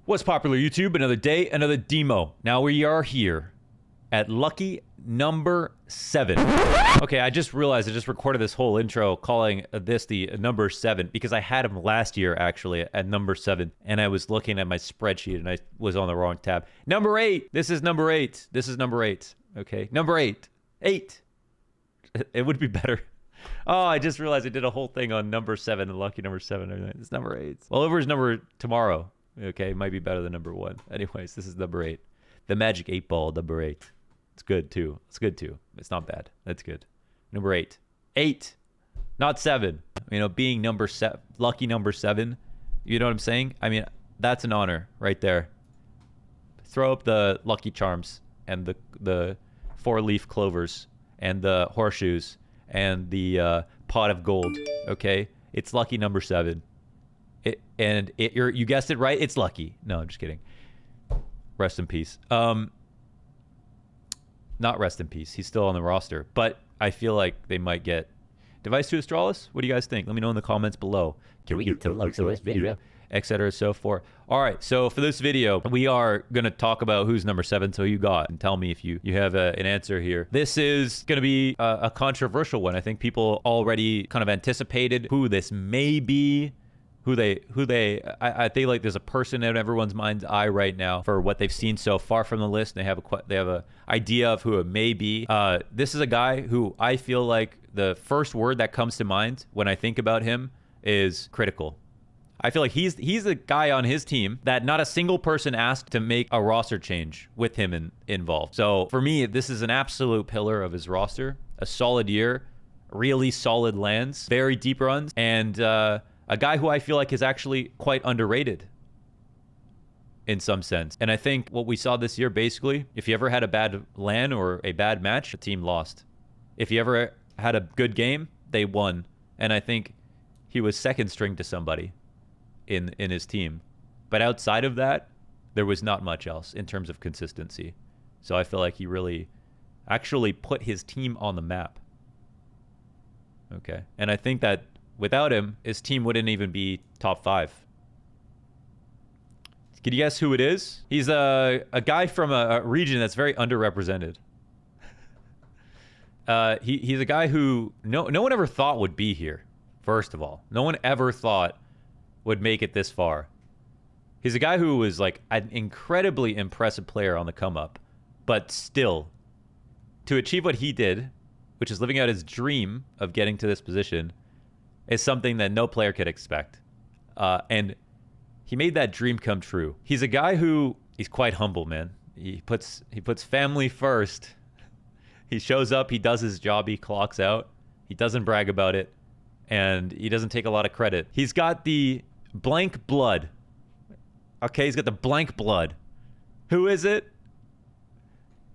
What's popular, YouTube? Another day, another demo. Now we are here at lucky number 7. Okay, I just realized I just recorded this whole intro calling this the number 7 because I had him last year actually at number 7, and I was looking at my spreadsheet and I was on the wrong tab. Number 8. This is number 8. This is number 8. Okay, number 8. 8. It would be better. Oh, I just realized I did a whole thing on number 7 and lucky number 7. It's number 8. Well, over his number tomorrow. Okay, might be better than number 1. Anyways, this is number 8. The magic 8 ball, number 8. It's good too. It's good too. It's not bad. That's good. Number 8. 8, not 7. You know, being number 7, lucky number 7. You know what I'm saying? I mean, that's an honor right there. Throw up the Lucky Charms and the 4-leaf clovers and the horseshoes and the pot of gold. Okay, it's lucky number 7. You guessed it right. It's lucky. No, I'm just kidding. Rest in peace. Not rest in peace. He's still on the roster, but I feel like they might get device to Astralis. What do you guys think? Let me know in the comments below. Can we get to like this video, etc. so forth. All right, so for this video, we are gonna talk about who's number 7. So you got, and tell me if you have an answer here. This is gonna be a controversial one. I think people already kind of anticipated who this may be. I think like there's a person in everyone's mind's eye right now for what they've seen so far from the list. And they have a idea of who it may be. This is a guy who I feel like the first word that comes to mind when I think about him is critical. I feel like he's the guy on his team that not a single person asked to make a roster change with him involved. So for me, this is an absolute pillar of his roster. A solid year, really solid lands, very deep runs, and a guy who I feel like is actually quite underrated in some sense. And I think what we saw this year, basically, if you ever had a bad LAN or a bad match, the team lost. If you ever had a good game, they won. And I think he was second string to somebody in his team. But outside of that, there was not much else in terms of consistency. So I feel like he really actually put his team on the map. Okay. And I think that without him, his team wouldn't even be top 5. Can you guess who it is? He's a guy from a region that's very underrepresented. He's a guy who no one ever thought would be here, first of all. No one ever thought would make it this far. He's a guy who was like an incredibly impressive player on the come up, but still, to achieve what he did, which is living out his dream of getting to this position, is something that no player could expect. And he made that dream come true. He's a guy who, he's quite humble, man. He puts family first. He shows up, he does his job, he clocks out. He doesn't brag about it, and he doesn't take a lot of credit. He's got the blank blood. Okay, he's got the blank blood. Who is it?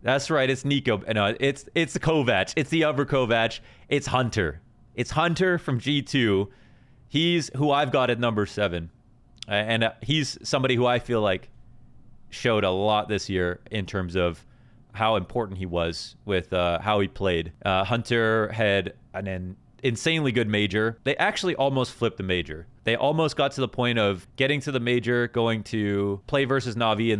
That's right, it's Nico. No, it's the Kovac. It's the other Kovac. It's Hunter. It's Hunter from G2. He's who I've got at number 7. And he's somebody who I feel like showed a lot this year in terms of how important he was with how he played. Hunter had an insanely good major. They actually almost flipped the major. They almost got to the point of getting to the major, going to play versus Na'Vi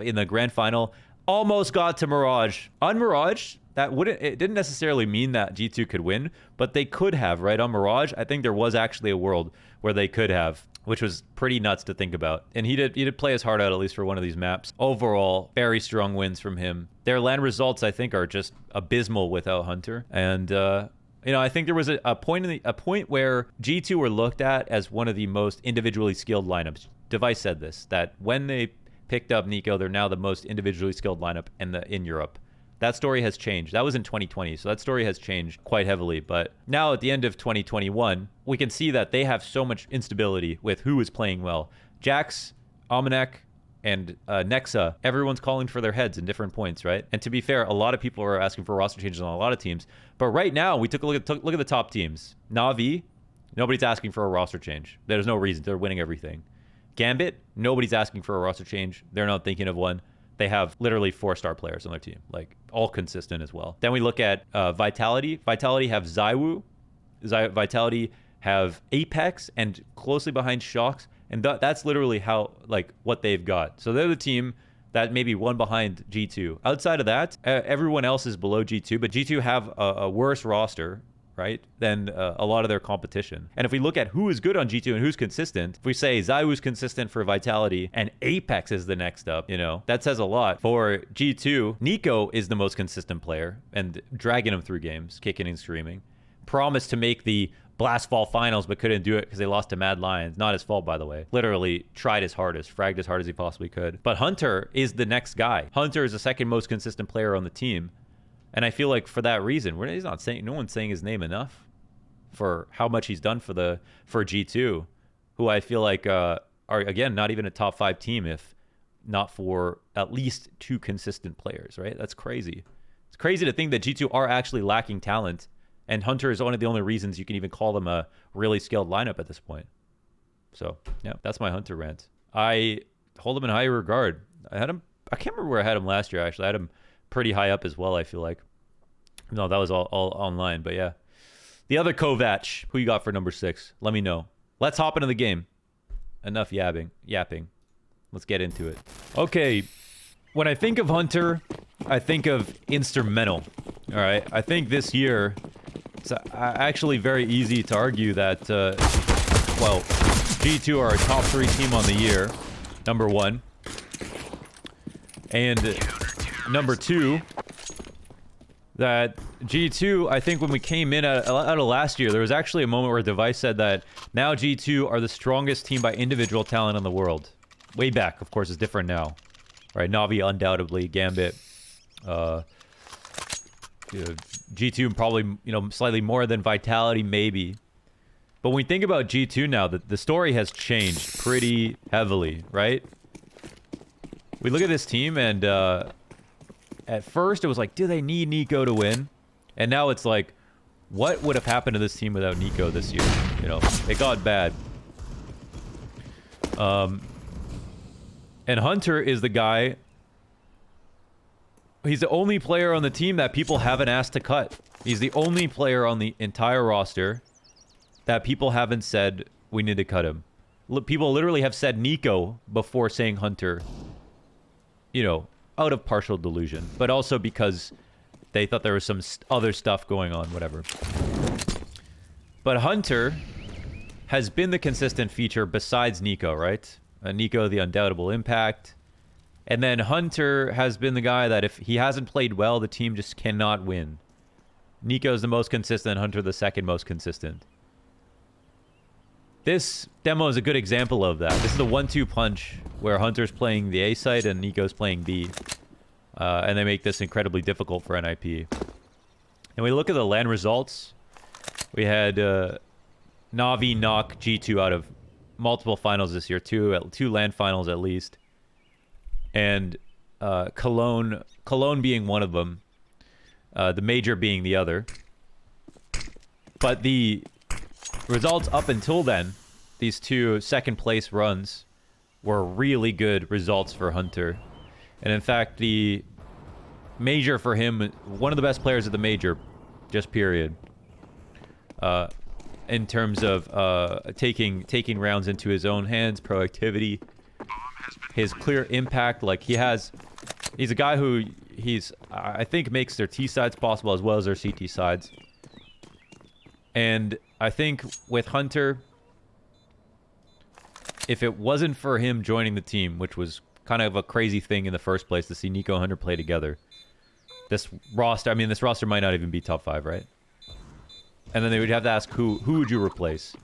in the grand final. Almost got to Mirage. On Mirage, it didn't necessarily mean that G2 could win, but they could have, right? On Mirage, I think there was actually a world where they could have, which was pretty nuts to think about. And he did play his heart out, at least for one of these maps. Overall, very strong wins from him. Their LAN results, I think, are just abysmal without Hunter. And you know, I think there was a point where G2 were looked at as one of the most individually skilled lineups. Device said this, that when they picked up Nico, they're now the most individually skilled lineup in Europe. That story has changed. That was in 2020, so that story has changed quite heavily. But now at the end of 2021, we can see that they have so much instability with who is playing well. Jax, Almanac, and Nexa, everyone's calling for their heads in different points, right? And to be fair, a lot of people are asking for roster changes on a lot of teams. But right now, we took a look at the top teams. Na'Vi, nobody's asking for a roster change. There's no reason. They're winning everything. Gambit, nobody's asking for a roster change. They're not thinking of one. They have literally 4-star players on their team, like all consistent as well. Then we look at Vitality. Vitality have Zywoo. Vitality have Apex, and closely behind Shox, And that's literally how, like, what they've got. So they're the team that maybe one behind G2. Outside of that, everyone else is below G2, but G2 have a worse roster, right, than a lot of their competition. And if we look at who is good on G2 and who's consistent, if we say Zywoo's consistent for Vitality and Apex is the next up, you know, that says a lot. For G2, Nico is the most consistent player and dragging him through games, kicking and screaming. Promised to make the Blastfall finals, but couldn't do it because they lost to Mad Lions. Not his fault, by the way. Literally tried his hardest, fragged as hard as he possibly could. But Hunter is the next guy. Hunter is the second most consistent player on the team. And I feel like for that reason, he's not saying, no one's saying his name enough for how much he's done for G2, who I feel like are, again, not even a top 5 team if not for at least 2 consistent players, right? That's crazy. It's crazy to think that G2 are actually lacking talent. And Hunter is one of the only reasons you can even call them a really skilled lineup at this point. So, yeah, that's my Hunter rant. I hold him in high regard. I can't remember where I had him last year, actually. I had him pretty high up as well, I feel like. No, that was all online, but yeah. The other Kovac, who you got for number 6? Let me know. Let's hop into the game. Enough yapping. Let's get into it. Okay, when I think of Hunter, I think of instrumental. All right, I think this year... It's actually very easy to argue that, well, G2 are a top 3 team on the year, number 1. And number 2, that G2, I think when we came in out of last year, there was actually a moment where Device said that now G2 are the strongest team by individual talent in the world. Way back, of course, it's different now. Right, Na'Vi undoubtedly, Gambit, G2 probably, you know, slightly more than Vitality, maybe. But when we think about G2 now, the story has changed pretty heavily, right? We look at this team, and at first it was like, do they need Nico to win? And now it's like, what would have happened to this team without Nico this year? You know, it got bad. And Hunter is the guy... He's the only player on the team that people haven't asked to cut. He's the only player on the entire roster that people haven't said we need to cut him. People literally have said Nico before saying Hunter, you know, out of partial delusion, but also because they thought there was some other stuff going on, whatever. But Hunter has been the consistent feature besides Nico, right? Nico, the undoubtable impact. And then Hunter has been the guy that if he hasn't played well, the team just cannot win. Nico's the most consistent, Hunter the second most consistent. This demo is a good example of that. This is the 1-2 punch where Hunter's playing the A side and Nico's playing B. And they make this incredibly difficult for NIP. And we look at the LAN results. We had Na'Vi knock G2 out of multiple finals this year, two LAN finals at least. And Cologne being one of them, the major being the other. But the results up until then, these 2 second place runs, were really good results for Hunter. And in fact, the major for him, one of the best players at the major, just period. In terms of taking rounds into his own hands, proactivity, his clear impact. Like he's a guy who I think makes their T sides possible as well as their CT sides. And I think with Hunter, if it wasn't for him joining the team, which was kind of a crazy thing in the first place to see Nico and Hunter play together, this roster might not even be top 5, right? And then they would have to ask who would you replace?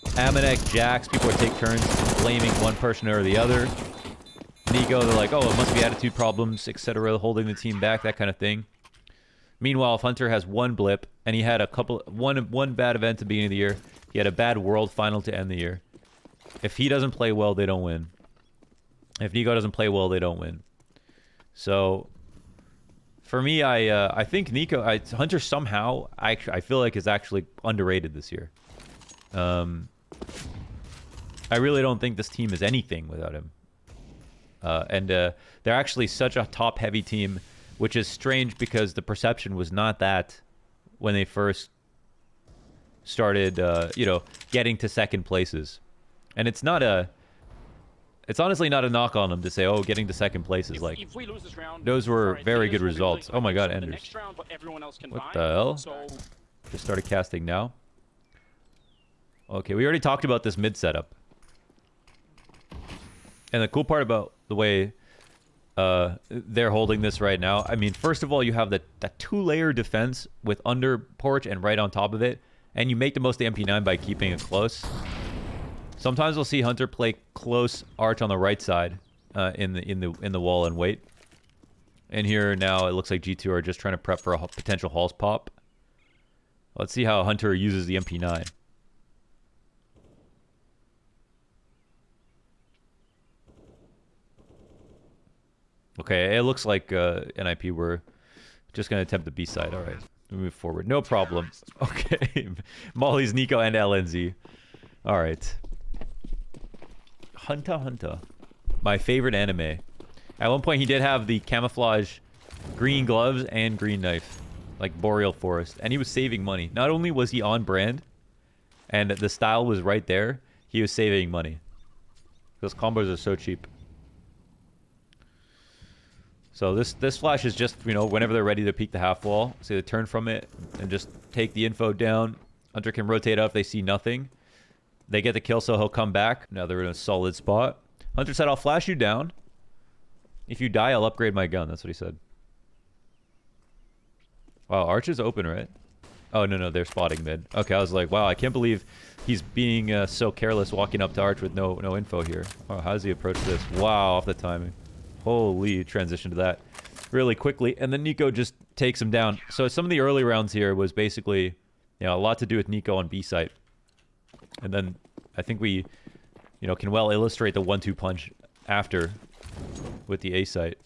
Amanek, Jax, people would take turns blaming one person or the other. Nico, they're like, oh, it must be attitude problems, etc., holding the team back, that kind of thing. Meanwhile, if Hunter has one blip, and he had one bad event at the beginning of the year, he had a bad World Final to end the year. If he doesn't play well, they don't win. If Nico doesn't play well, they don't win. So, for me, I think Hunter somehow, I feel like is actually underrated this year. I really don't think this team is anything without him. And they're actually such a top-heavy team, which is strange because the perception was not that when they first started, getting to second places. And it's not It's honestly not a knock on them to say, oh, getting to second place is like... If we lose this round, those were sorry, very Venus good will be results. really Oh my god, focused on the Enders. next round, but everyone else can What buy. the hell? So Just started casting now. Okay, we already talked about this mid setup. And the cool part about the way they're holding this right now, I mean, first of all, you have that two-layer defense with under porch and right on top of it, and you make the most of the MP9 by keeping it close. Sometimes we'll see Hunter play close arch on the right side in the wall and wait. And here now it looks like G2 are just trying to prep for a potential Halls pop. Let's see how Hunter uses the MP9. Okay, it looks like NIP were just going to attempt the B side. All right, we move forward. No problem. Okay, Molly's Nico and LNZ. All right. Hunter Hunter. My favorite anime. At one point, he did have the camouflage green gloves and green knife, like Boreal Forest. And he was saving money. Not only was he on brand, and the style was right there, he was saving money. Those combos are so cheap. So this flash is just, you know, whenever they're ready to peek the half wall, so they turn from it and just take the info down. Hunter can rotate up if they see nothing. They get the kill, so he'll come back. Now they're in a solid spot. Hunter said, I'll flash you down. If you die, I'll upgrade my gun. That's what he said. Wow, Arch is open, right? Oh, no, they're spotting mid. Okay, I was like, wow, I can't believe he's being so careless walking up to Arch with no info here. Oh, how does he approach this? Wow, off the timing. Holy, transition to that really quickly. And then Nico just takes him down. So some of the early rounds here was basically, you know, a lot to do with Nico on B site. And then I think we, you know, can well illustrate the 1-2 punch after with the A site.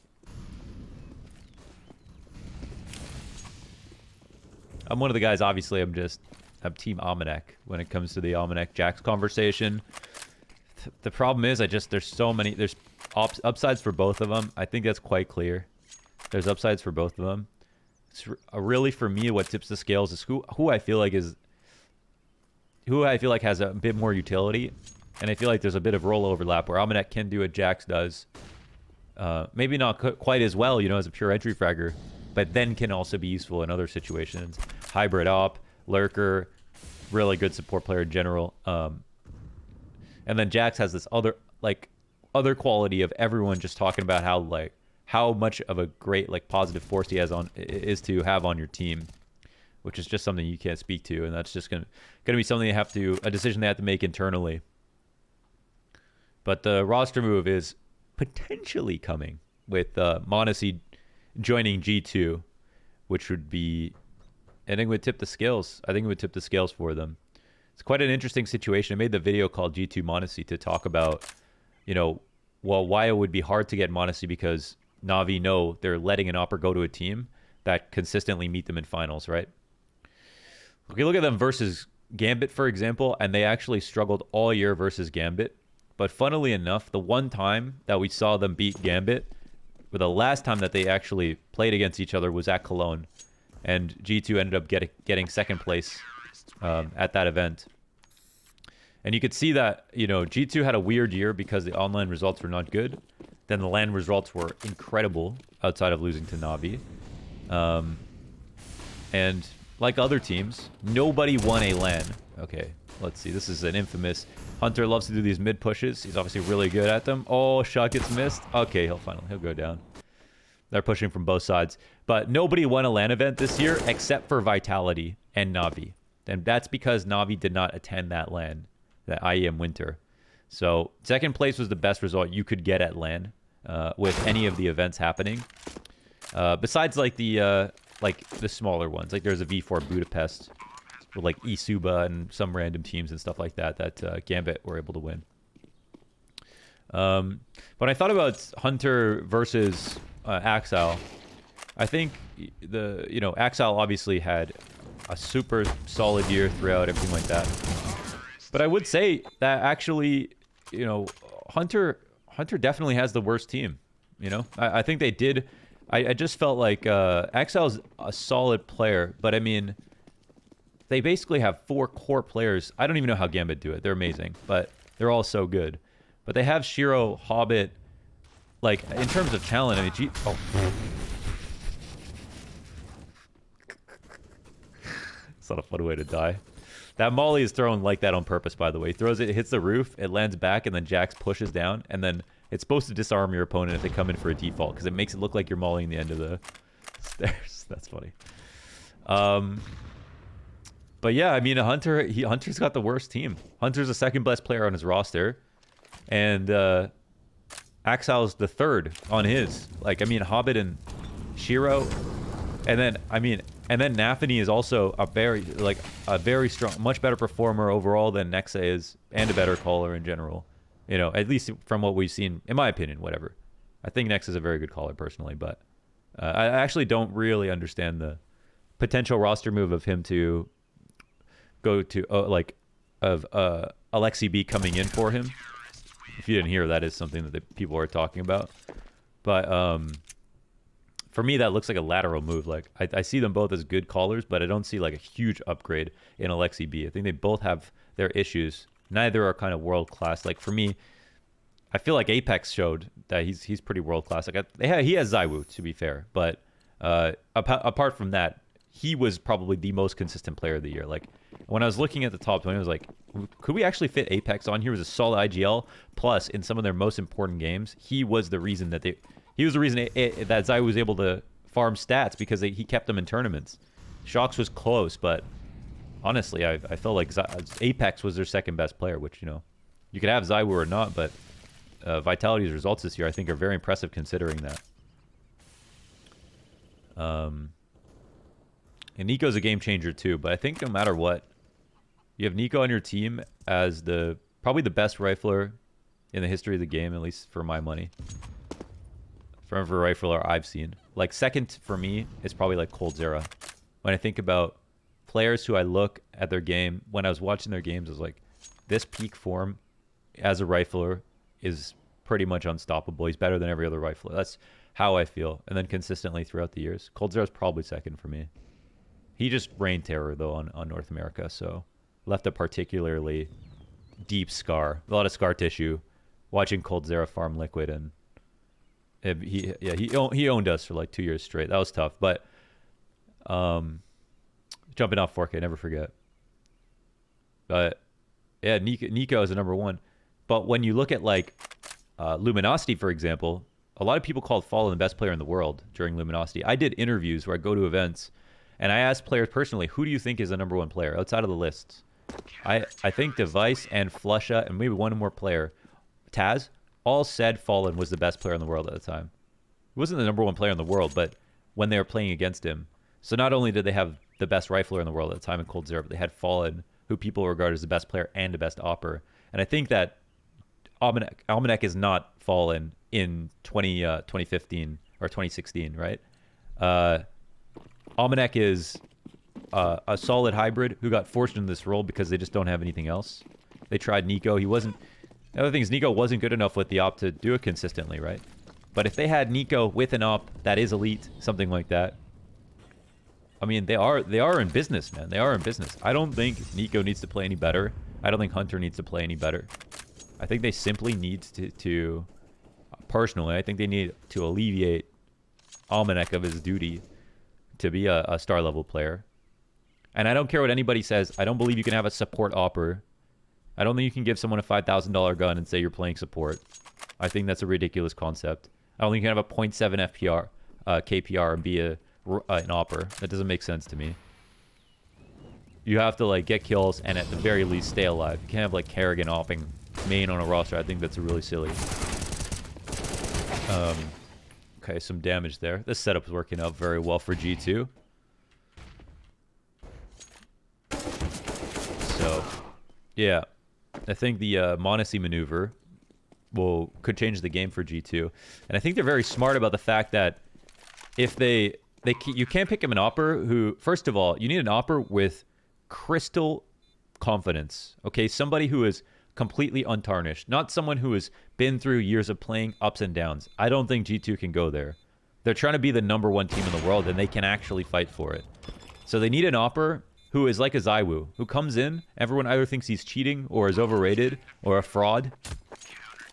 I'm one of the guys, obviously, I'm Team Almanac when it comes to the Almanac Jax conversation. The problem is, there's so many, there's upsides for both of them. I think that's quite clear. There's upsides for both of them. It's really, for me, what tips the scales is who I feel like has a bit more utility. And I feel like there's a bit of role overlap where Almanac can do what Jax does. Maybe not quite as well, you know, as a pure entry fragger, but then can also be useful in other situations. Hybrid op, lurker, really good support player in general. And then Jax has this other quality of everyone just talking about how much of a great positive force he is to have on your team, which is just something you can't speak to, and that's just gonna be something a decision they have to make internally. But the roster move is potentially coming with m0NESY joining G2, which would be, I think, would tip the scales. I think it would tip the scales for them. It's quite an interesting situation. I made the video called G2 m0NESY to talk about, you know, well, why it would be hard to get m0NESY because Na'Vi know they're letting an Opper go to a team that consistently meet them in finals, right? Okay, look at them versus Gambit, for example, and they actually struggled all year versus Gambit. But funnily enough, the one time that we saw them beat Gambit, or the last time that they actually played against each other, was at Cologne. And G2 ended up getting second place at that event. And you could see that, you know, G2 had a weird year because the online results were not good. Then the LAN results were incredible outside of losing to Na'Vi. And like other teams, nobody won a LAN. Okay, let's see. This is an infamous... Hunter loves to do these mid pushes. He's obviously really good at them. Oh, shot gets missed. Okay, he'll go down. They're pushing from both sides. But nobody won a LAN event this year except for Vitality and Na'Vi. And that's because Na'Vi did not attend that LAN, that IEM Winter. So second place was the best result you could get at LAN with any of the events happening. Besides the smaller ones. Like there's a V4 Budapest with like Isuba and some random teams and stuff like that Gambit were able to win. When I thought about Hunter versus Axel, I think Axel obviously had a super solid year throughout, everything like that. But I would say that actually, you know, Hunter definitely has the worst team. You know, I think they did. I just felt like Axel's a solid player, but I mean, they basically have 4 core players. I don't even know how Gambit do it. They're amazing, but they're all so good. But they have Shiro, Hobbit. Like, in terms of talent, I mean, oh. It's not a fun way to die. That molly is thrown like that on purpose, by the way. He throws it, it hits the roof, it lands back, and then Jax pushes down, and then it's supposed to disarm your opponent if they come in for a default, because it makes it look like you're mollying the end of the stairs. That's funny. But yeah, I mean, Hunter's got the worst team. Hunter's the second best player on his roster, and Axal's the third on his. Like, I mean, Hobbit and Shiro, and then Nafany is also a very strong, much better performer overall than Nexa is, and a better caller in general. You know, at least from what we've seen, in my opinion, whatever. I think Nexa is a very good caller personally, but I actually don't really understand the potential roster move of him to go to Alexi B coming in for him. If you didn't hear, that is something that people are talking about. But for me, that looks like a lateral move. Like, I see them both as good callers, but I don't see like a huge upgrade in Alexi B. I think they both have their issues. Neither are kind of world class. Like, for me, I feel like Apex showed that he's pretty world class. Like, he has Zywoo, to be fair, but apart from that, he was probably the most consistent player of the year. Like, when I was looking at the top 20, I was like, could we actually fit Apex on here? It was a solid IGL. Plus, in some of their most important games, he was the reason that that Zywoo was able to farm stats, because he kept them in tournaments. Shox was close, but honestly, I felt like Apex was their second best player, which, you know, you could have Zywoo or not, but Vitality's results this year, I think, are very impressive considering that. And Nico's a game changer too, but I think no matter what, you have Nico on your team as probably the best rifler in the history of the game, at least for my money. For every rifler I've seen. Like, second for me is probably like coldzera. When I think about players who I look at their game, when I was watching their games, I was like, this peak form as a rifler is pretty much unstoppable. He's better than every other rifler. That's how I feel. And then consistently throughout the years, coldzera's probably second for me. He just reigned terror, though, on North America, so left a particularly deep scar. A lot of scar tissue watching coldzera farm Liquid, and he owned us for like 2 years straight. That was tough, but jumping off 4K, never forget. But yeah, Nico is the number one. But when you look at like Luminosity, for example, a lot of people called Fallen the best player in the world during Luminosity. I did interviews where I go to events, and I asked players personally, who do you think is the number one player outside of the lists? I think Device and Flusha and maybe one more player, Taz, all said Fallen was the best player in the world at the time. He wasn't the number one player in the world, but when they were playing against him. So not only did they have the best rifler in the world at the time in coldzera, but they had Fallen, who people regard as the best player and the best opper. And I think that Almanac is not Fallen in 2015 or 2016, right? Almanac is a solid hybrid who got forced into this role because they just don't have anything else. They tried Nico. The other thing is Nico wasn't good enough with the op to do it consistently, right? But if they had Nico with an op that is elite, something like that, I mean, they are in business, man. They are in business. I don't think Nico needs to play any better. I don't think Hunter needs to play any better. I think they simply need to personally, I think they need to alleviate Almanac of his duty to be a star level player. And I don't care what anybody says. I don't believe you can have a support opper. I don't think you can give someone a $5,000 gun and say you're playing support. I think that's a ridiculous concept. I don't think you can have a 0.7 FPR, KPR and be an opper. That doesn't make sense to me. You have to like get kills and at the very least stay alive. You can't have like Kerrigan opping main on a roster. I think that's really silly. Okay, some damage there. This setup is working out very well for G2. So, yeah. I think the Monacy maneuver could change the game for G2. And I think they're very smart about the fact that if you can't pick him an opper who, first of all, you need an opper with crystal confidence. Okay, somebody who is completely untarnished, not someone who has been through years of playing ups and downs. I don't think G2 can go there. They're trying to be the number one team in the world, and they can actually fight for it. So they need an opper who is like a Zywoo, who comes in, everyone either thinks he's cheating or is overrated or a fraud,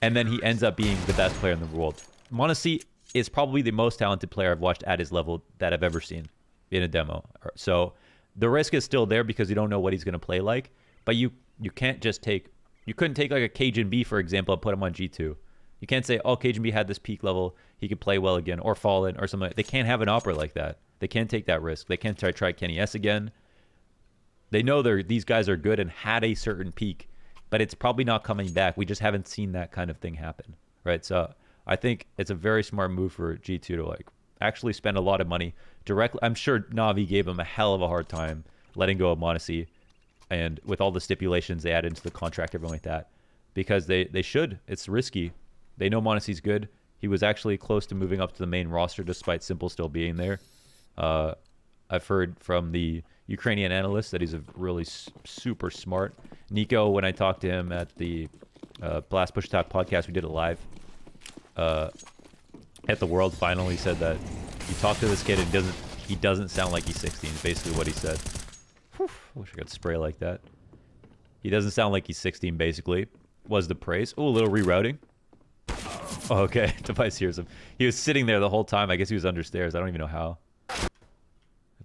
and then he ends up being the best player in the world. m0NESY is probably the most talented player I've watched at his level that I've ever seen in a demo. So the risk is still there because you don't know what he's going to play like. But you can't just take... You couldn't take like a Cajun B, for example, and put him on G2. You can't say, oh, Cajun B had this peak level, he could play well again, or Fallen, or something. They can't have an opera like that. They can't take that risk. They can't try Kenny S again. They know these guys are good and had a certain peak, but it's probably not coming back. We just haven't seen that kind of thing happen, right? So I think it's a very smart move for G2 to like actually spend a lot of money directly. I'm sure Na'Vi gave him a hell of a hard time letting go of m0NESY, and with all the stipulations they add into the contract, everything like that, because they should. It's risky. They know m0NESY's good. He was actually close to moving up to the main roster despite Simple still being there. I've heard from the Ukrainian analyst that he's a really super smart. Nico, when I talked to him at the Blast Push Talk podcast, we did it live at the World Final. He said that you talk to this kid and he doesn't sound like he's 16. Basically, what he said. Whew, I wish I could spray like that. He doesn't sound like he's 16. Basically, was the praise. Oh, a little rerouting. Oh, okay, Device hears him. He was sitting there the whole time. I guess he was under stairs. I don't even know how.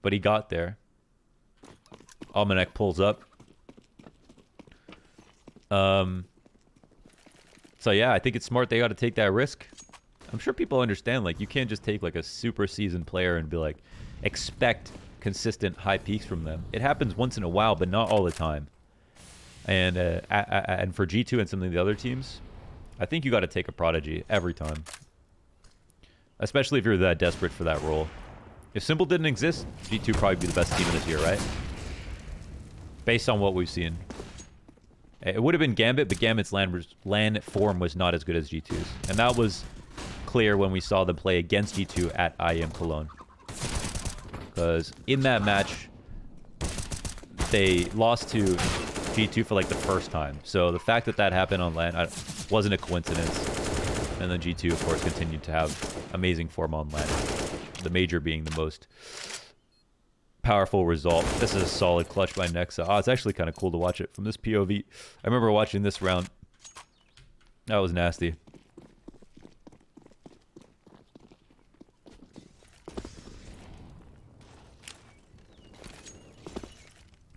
But he got there. Almanac pulls up. So yeah, I think it's smart. They got to take that risk. I'm sure people understand, like, you can't just take like a super seasoned player and be like, expect consistent high peaks from them. It happens once in a while, but not all the time. And for G2 and some of the other teams, I think you got to take a prodigy every time. Especially if you're that desperate for that role. If Simple didn't exist, G2 would probably be the best team of this year, right? Based on what we've seen. It would have been Gambit, but Gambit's LAN form was not as good as G2's. And that was clear when we saw them play against G2 at IEM Cologne. Because in that match, they lost to G2 for like the first time. So the fact that that happened on LAN wasn't a coincidence. And then G2, of course, continued to have amazing form on LAN. The major being the most powerful result. This is a solid clutch by Nexa. Oh, it's actually kind of cool to watch it from this POV. I remember watching this round. That was nasty.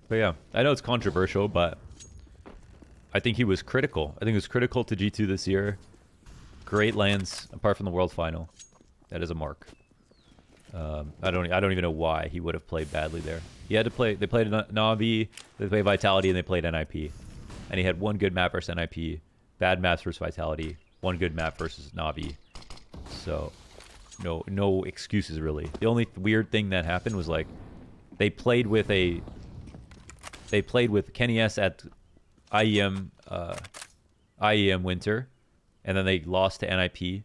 But yeah, I know it's controversial, but I think he was critical. I think he was critical to G2 this year. Great lands, apart from the World Final. That is a mark. I don't even know why he would have played badly there. He had to play. They played Na'Vi, they played Vitality, and they played NIP. And he had one good map versus NIP, bad maps versus Vitality, one good map versus Na'Vi. So, no excuses really. The only weird thing that happened was like they played with Kenny S at IEM Winter, and then they lost to NIP.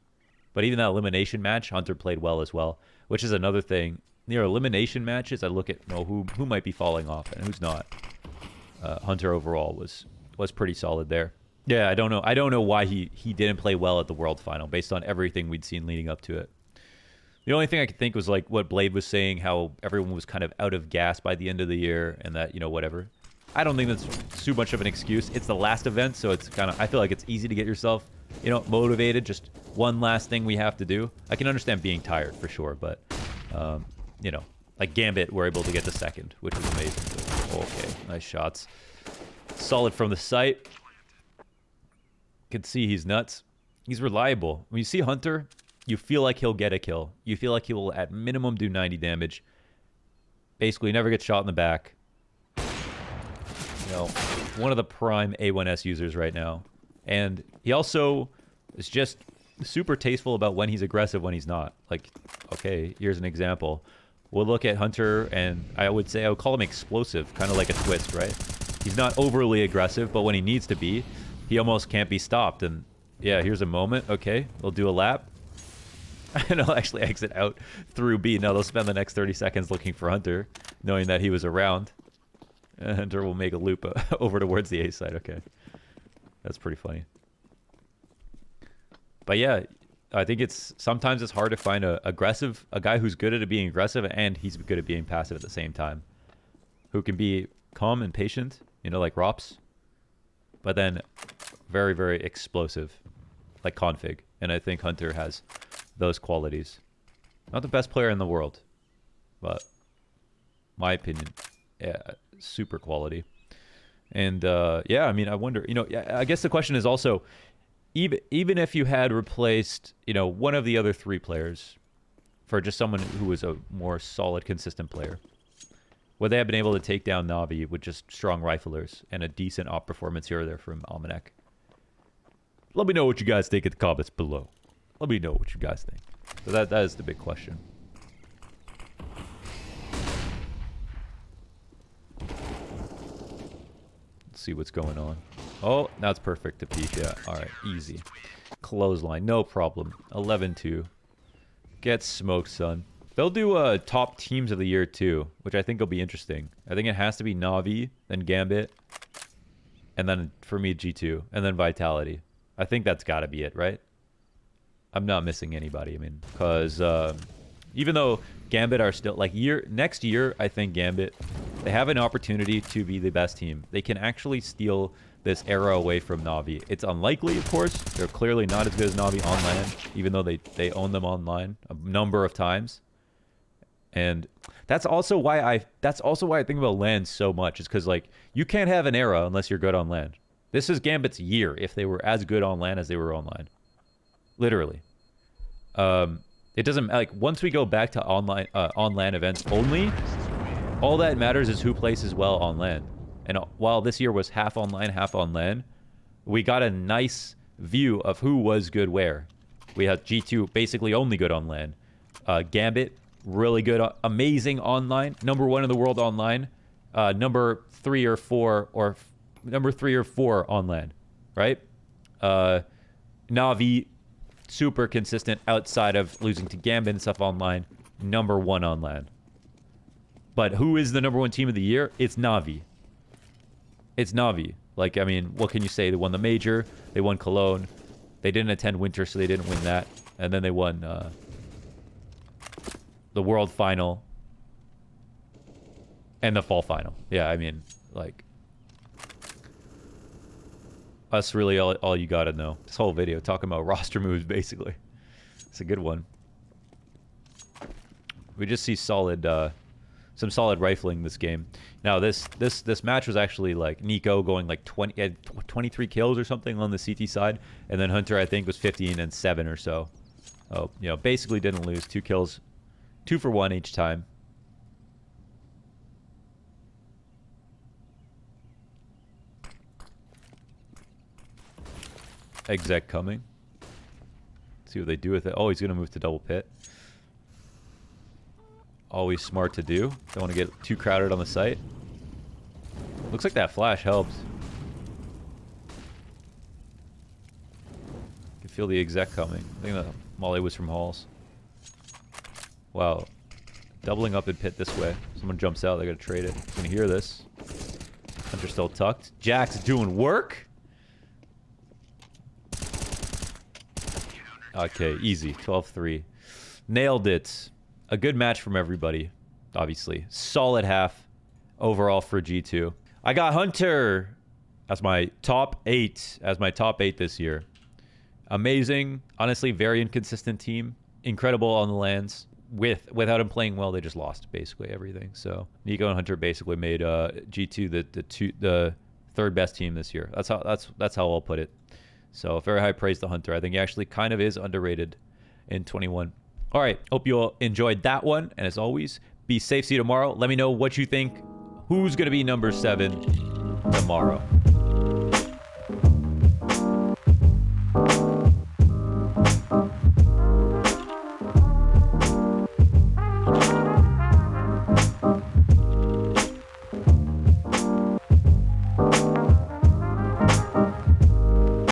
But even that elimination match, Hunter played well as well, which is another thing. Near elimination matches, I look at who might be falling off and who's not. Hunter overall was pretty solid there. Yeah, I don't know why he didn't play well at the World Final based on everything we'd seen leading up to it. The only thing I could think was like what Blade was saying, how everyone was kind of out of gas by the end of the year, and that whatever. I don't think that's too much of an excuse. It's the last event, so it's kind of, I feel like it's easy to get yourself motivated. Just one last thing we have to do. I can understand being tired for sure, but like Gambit, we're able to get the second, which was amazing. So, okay, nice shots. Solid from the site. Could see he's nuts. He's reliable. When you see Hunter, you feel like he'll get a kill. You feel like he will at minimum do 90 damage. Basically, never get shot in the back. One of the prime A1S users right now. And he also is just super tasteful about when he's aggressive, when he's not. Like, okay, here's an example. We'll look at Hunter, and I would call him explosive, kind of like a twist, right? He's not overly aggressive, but when he needs to be, he almost can't be stopped. And yeah, here's a moment. Okay, we'll do a lap. And I'll actually exit out through B. Now they'll spend the next 30 seconds looking for Hunter, knowing that he was around. And Hunter will make a loop over towards the A side. Okay. That's pretty funny. But yeah, I think sometimes it's hard to find a guy who's good at being aggressive and he's good at being passive at the same time. Who can be calm and patient, like Rops, but then very, very explosive. like config, and I think Hunter has those qualities. Not the best player in the world, but my opinion, yeah, super quality. And yeah, I mean, I wonder, you know, I guess the question is also, even if you had replaced, you know, one of the other 3 players for just someone who was a more solid, consistent player, would they have been able to take down Navi with just strong riflers and a decent op performance here or there from Almanac? Let me know what you guys think in the comments below. Let me know what you guys think. So that is the big question. Let's see what's going on. Oh, that's perfect to peek. Yeah, all right, easy. Clothesline, no problem. 11-2. Get smoked, son. They'll do top teams of the year too, which I think will be interesting. I think it has to be Navi, then Gambit, and then for me G2, and then Vitality. I think that's got to be it, right? I'm not missing anybody. I mean, because even though Gambit are still like next year, I think Gambit, they have an opportunity to be the best team. They can actually steal this era away from Navi. It's unlikely, of course. They're clearly not as good as Navi on land, even though they own them online a number of times. And that's also why I think about land so much, is because like you can't have an era unless you're good on land. This is Gambit's year if they were as good on land as they were online. Literally. It doesn't, like, once we go back to online on land events only, all that matters is who places well on land. And while this year was half online, half on land, we got a nice view of who was good where. We had G2 basically only good on land. Gambit, really good, amazing online, #1 in the world online, number 3 or 4 on land, right? Navi, super consistent outside of losing to Gambit and stuff online, #1 on land. But who is the #1 team of the year? It's Navi. It's Navi. Like, I mean, what can you say? They won the major, they won Cologne, they didn't attend winter, so they didn't win that, and then they won the world final and the fall final. Yeah, I mean, like, that's really all you gotta know. This whole video talking about roster moves, basically. It's a good one. We just see solid, some solid rifling this game. Now this match was actually like Nico going like 23 kills or something on the CT side, and then Hunter I think was 15 and 7 or so. Oh, you know, basically didn't lose. 2 kills, 2 for 1 each time. Exec coming. Let's see what they do with it. Oh, he's gonna move to double pit. Always smart to do. Don't want to get too crowded on the site. Looks like that flash helps. You can feel the exec coming. I think the molly was from Halls. Wow. Doubling up in pit this way. Someone jumps out, they gotta trade it. You can hear this. Hunter still tucked. Jack's doing work. Okay, easy. 12-3. Nailed it. A good match from everybody, obviously. Solid half overall for G2. I got Hunter as my top 8, this year. Amazing. Honestly, very inconsistent team. Incredible on the lands. Without him playing well, they just lost basically everything. So Nico and Hunter basically made G2 the 3rd best team this year. That's how I'll put it. So very high praise to Hunter. I think he actually kind of is underrated in 21. All right, hope you all enjoyed that one. And as always, be safe. See you tomorrow. Let me know what you think. Who's going to be number 7 tomorrow?